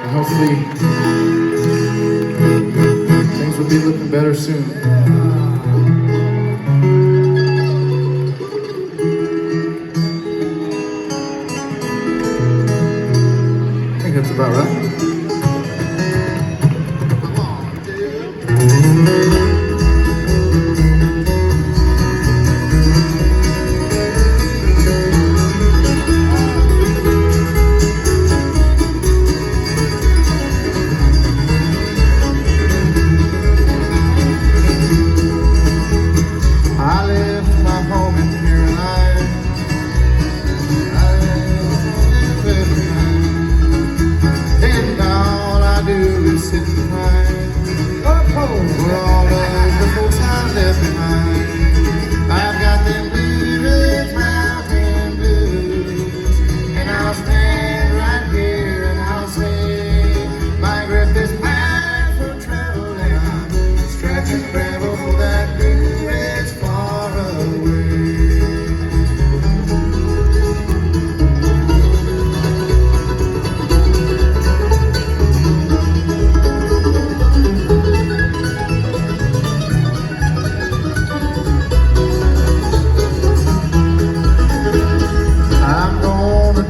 And hopefully, things will be looking better soon. I think that's about right.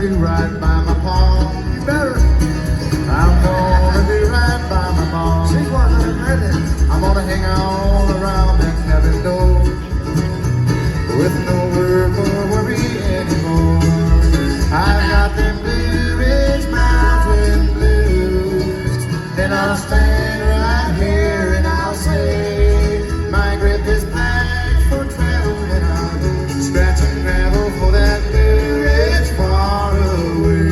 Right by my palm. You better. I'm gonna be right by my palm. She's 100. I'm gonna hang all around that cabin door with no word or worry anymore. I've got them Blue Ridge Mountain blues. Then I'll stand right here and I'll say, my grip is packed for travel, and I'll scratch and gravel for that Blue Ridge far away.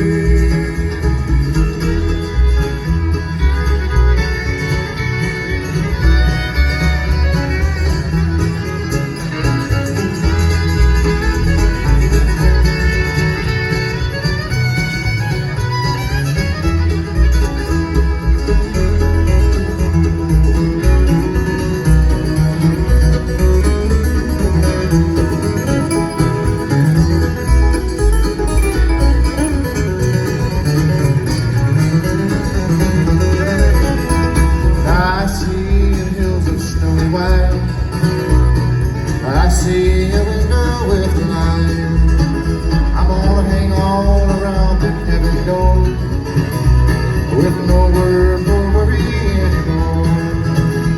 I see a window with a light. I'm gonna hang all around the cabin door with no word or worry anymore.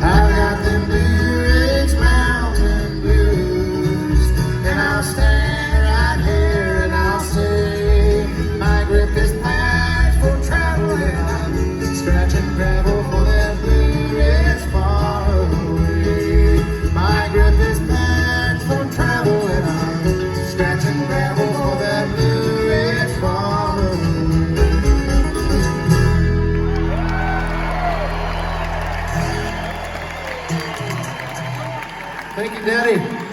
I've got them Blue Ridge Mountain blues, and I'll stand right here and I'll say, my grip is packed for travel, and I'll scratch and gravel for that Blue Ridge far away. My grip is packed for travel, and I'll scratch and gravel for that Blue Ridge far away. Thank you, Daddy.